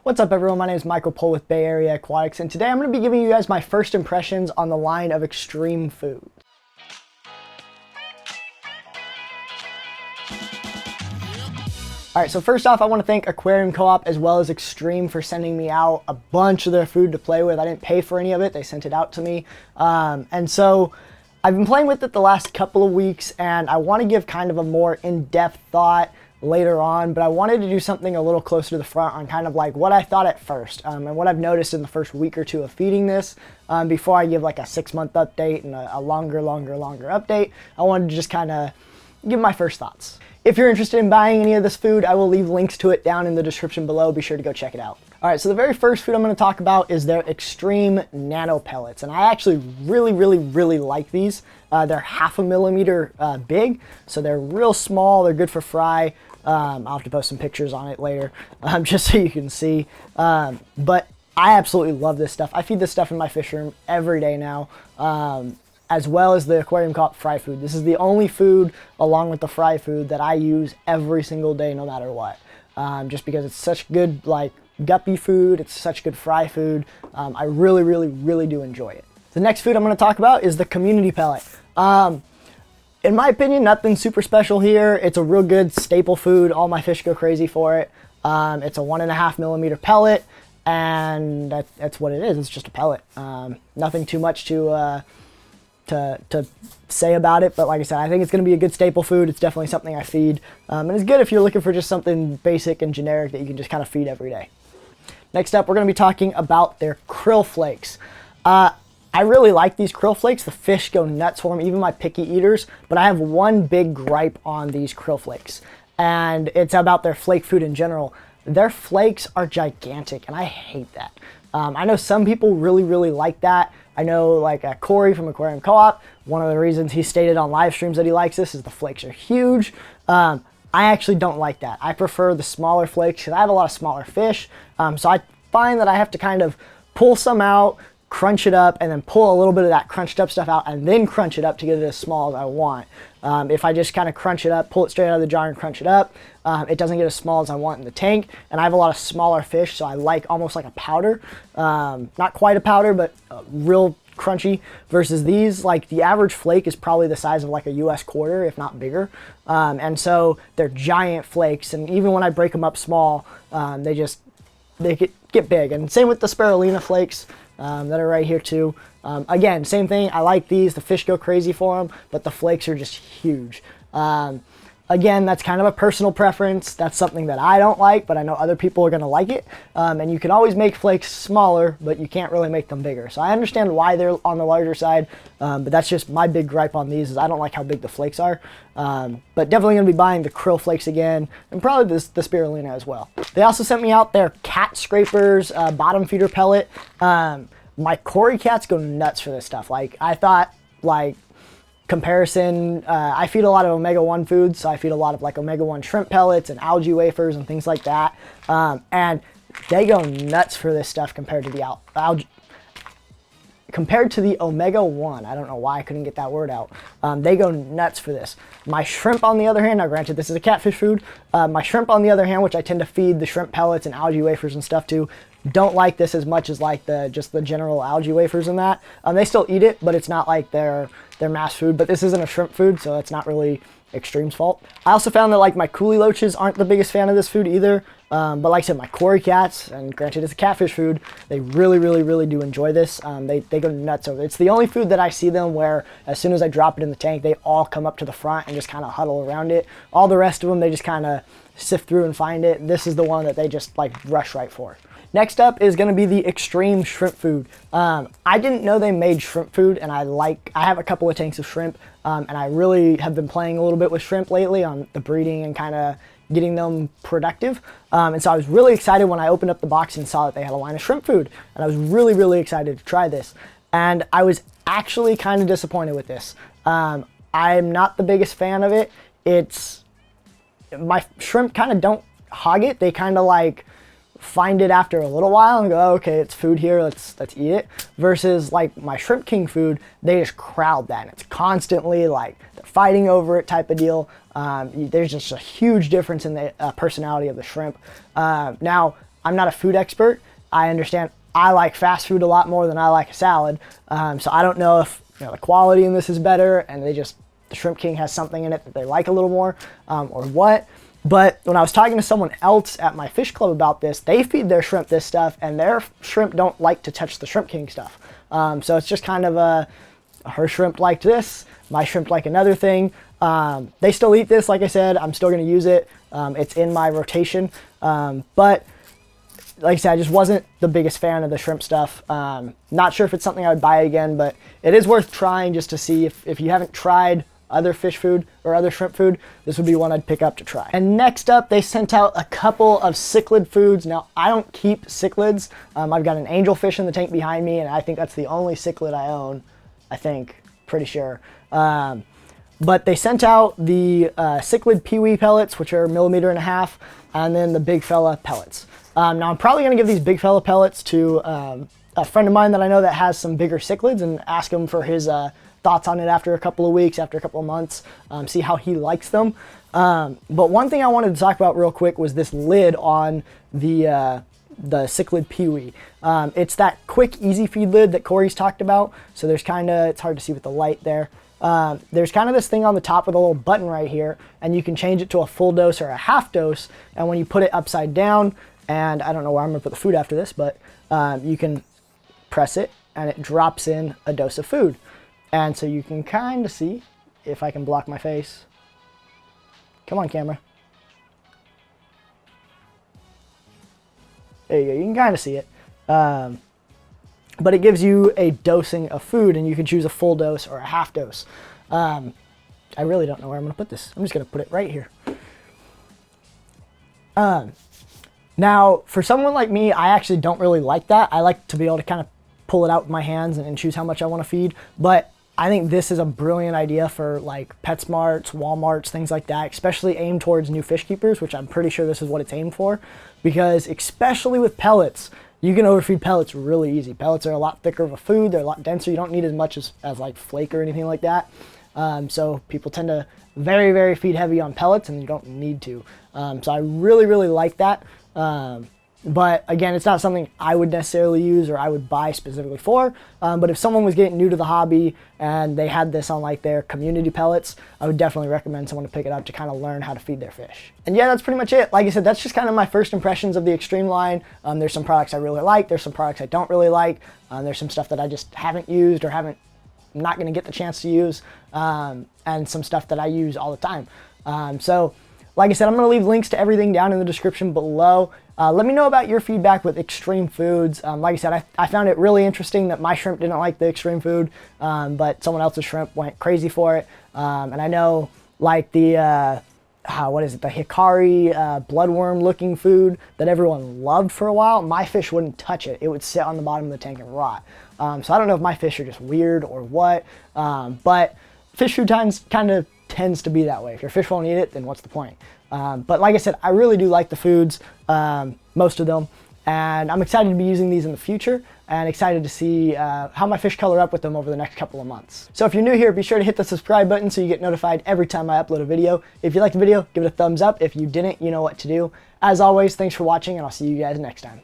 What's up everyone, my name is Michael Pohl with Bay Area Aquatics, and today I'm going to be giving you guys my first impressions on the line of Xtreme food. Alright, so first off I want to thank Aquarium Co-Op as well as Xtreme for sending me out a bunch of their food to play with. I didn't pay for any of it, they sent it out to me. And so I've been playing with it the last couple of weeks and I want to give kind of a more in-depth thought later on, but I wanted to do something a little closer to the front on kind of like what I thought at first and what I've noticed in the first week or two of feeding this before I give like a 6-month update and a longer update. I wanted to just kind of give my first thoughts. If you're interested in buying any of this food, I will leave links to it down in the description below. Be sure to go check it out. All right, so the very first food I'm going to talk about is their Xtreme Nano Pellets, and I actually really like these. They're 0.5 millimeter big, so they're real small. They're good for fry. I'll have to post some pictures on it later, just so you can see. But I absolutely love this stuff. I feed this stuff in my fish room every day now, as well as the Aquarium Co-Op fry food. This is the only food, along with the fry food, that I use every single day, no matter what. Just because it's such good, like, guppy food, it's such good fry food. I really do enjoy it. The next food I'm going to talk about is the community pellet. In my opinion, nothing super special here. It's a real good staple food. All my fish go crazy for it. It's a 1.5 millimeter pellet, and that's what it is. It's just a pellet. Nothing too much to say about it, but like I said, I think it's going to be a good staple food. It's definitely something I feed, and it's good if you're looking for just something basic and generic that you can just kind of feed every day. Next up, we're going to be talking about their krill flakes. I really like these krill flakes. The fish go nuts for them, even my picky eaters, but I have one big gripe on these krill flakes, and it's about their flake food in general. Their flakes are gigantic, and I hate that. I know some people really like that. I know like Corey from Aquarium Co-Op, one of the reasons he stated on live streams that he likes this is the flakes are huge. I actually don't like that. I prefer the smaller flakes because I have a lot of smaller fish. So I find that I have to kind of pull some out, crunch it up, and then pull a little bit of that crunched up stuff out and then crunch it up to get it as small as I want. If I just kind of crunch it up, pull it straight out of the jar and crunch it up, it doesn't get as small as I want in the tank. And I have a lot of smaller fish, so I like almost like a powder. Not quite a powder, but real crunchy, versus these, like the average flake is probably the size of like a US quarter, if not bigger. And so they're giant flakes, and even when I break them up small, they get big. And same with the Spirulina flakes that are right here too. Again, same thing. I like these. The fish go crazy for them, but the flakes are just huge. Again, that's kind of a personal preference. That's something that I don't like, but I know other people are going to like it. And you can always make flakes smaller, but you can't really make them bigger. So I understand why they're on the larger side, but that's just my big gripe on these is I don't like how big the flakes are. But definitely going to be buying the krill flakes again, and probably the Spirulina as well. They also sent me out their cat scrapers bottom feeder pellet. My Cory cats go nuts for this stuff. Like, I thought, like, comparison, I feed a lot of omega-1 foods, so I feed a lot of like omega-1 shrimp pellets and algae wafers and things like that, and they go nuts for this stuff compared to the omega-1. I don't know why I couldn't get that word out. They go nuts for this. My shrimp, on the other hand, now granted this is a catfish food, my shrimp on the other hand, which I tend to feed the shrimp pellets and algae wafers and stuff to, don't like this as much as like just the general algae wafers and that. They still eat it, but it's not like their mass food. But this isn't a shrimp food, so it's not really Xtreme's fault. I also found that like my coolie loaches aren't the biggest fan of this food either. But like I said, my Cory cats, and granted it's a catfish food, they really do enjoy this. They go nuts over it. It's the only food that I see them where as soon as I drop it in the tank, they all come up to the front and just kind of huddle around it. All the rest of them, they just kind of sift through and find it. This is the one that they just like rush right for. Next up is going to be the Xtreme shrimp food. I didn't know they made shrimp food, and I have a couple of tanks of shrimp, and I really have been playing a little bit with shrimp lately on the breeding and kind of getting them productive. And so I was really excited when I opened up the box and saw that they had a line of shrimp food, and I was really excited to try this. And I was actually kind of disappointed with this. I'm not the biggest fan of it. My shrimp kind of don't hog it. They kind of like find it after a little while and go, oh, okay, it's food here, let's eat it. Versus like my Shrimp King food, they just crowd that, and it's constantly like they're fighting over it type of deal. There's just a huge difference in the personality of the shrimp. Now, I'm not a food expert. I understand I like fast food a lot more than I like a salad. So I don't know if the quality in this is better and the Shrimp King has something in it that they like a little more, or what. But when I was talking to someone else at my fish club about this, they feed their shrimp this stuff, and their shrimp don't like to touch the Shrimp King stuff. So it's just kind of her shrimp liked this, my shrimp like another thing. They still eat this, like I said. I'm still going to use it. It's in my rotation. But like I said, I just wasn't the biggest fan of the shrimp stuff. Not sure if it's something I would buy again, but it is worth trying just to see if you haven't tried other fish food or other shrimp food, this would be one I'd pick up to try. And next up, they sent out a couple of cichlid foods. Now, I don't keep cichlids. I've got an angelfish in the tank behind me, and I think that's the only cichlid I own, pretty sure. But they sent out the cichlid peewee pellets, which are 1.5 millimeters, and then the big fella pellets. Now, I'm probably gonna give these big fella pellets to a friend of mine that I know that has some bigger cichlids and ask him for his thoughts on it after a couple of weeks, after a couple of months, see how he likes them. But one thing I wanted to talk about real quick was this lid on the cichlid peewee. It's that quick, easy feed lid that Corey's talked about. So there's it's hard to see with the light there. There's kind of this thing on the top with a little button right here, and you can change it to a full dose or a half dose. And when you put it upside down, and I don't know where I'm gonna put the food after this, but you can press it and it drops in a dose of food. And so you can kind of see, if I can block my face. Come on, camera. There you go, you can kind of see it. But it gives you a dosing of food, and you can choose a full dose or a half dose. I really don't know where I'm gonna put this. I'm just gonna put it right here. Now, for someone like me, I actually don't really like that. I like to be able to kind of pull it out with my hands and choose how much I want to feed. But I think this is a brilliant idea for like PetSmarts, Walmarts, things like that, especially aimed towards new fish keepers, which I'm pretty sure this is what it's aimed for, because especially with pellets, you can overfeed pellets really easy. Pellets are a lot thicker of a food. They're a lot denser. You don't need as much as like flake or anything like that. So people tend to very, very feed heavy on pellets, and you don't need to. So I really, really like that. But again, it's not something I would necessarily use or I would buy specifically for. But if someone was getting new to the hobby and they had this on like their community pellets, I would definitely recommend someone to pick it up to kind of learn how to feed their fish. And yeah, that's pretty much it. Like I said, that's just kind of my first impressions of the Xtreme line. There's some products I really like. There's some products I don't really like. There's some stuff that I just haven't used or not going to get the chance to use. And some stuff that I use all the time. So like I said, I'm going to leave links to everything down in the description below. Let me know about your feedback with Xtreme foods. Like I said, I found it really interesting that my shrimp didn't like the Xtreme food, but someone else's shrimp went crazy for it. And I know like the, what is it, the Hikari bloodworm looking food that everyone loved for a while, my fish wouldn't touch it. It would sit on the bottom of the tank and rot. So I don't know if my fish are just weird or what, but fish food kind of tends to be that way. If your fish won't eat it, then what's the point? But like I said, I really do like the foods, most of them, and I'm excited to be using these in the future and excited to see how my fish color up with them over the next couple of months. So if you're new here, be sure to hit the subscribe button so you get notified every time I upload a video. If you liked the video, give it a thumbs up. If you didn't, you know what to do. As always, thanks for watching, and I'll see you guys next time.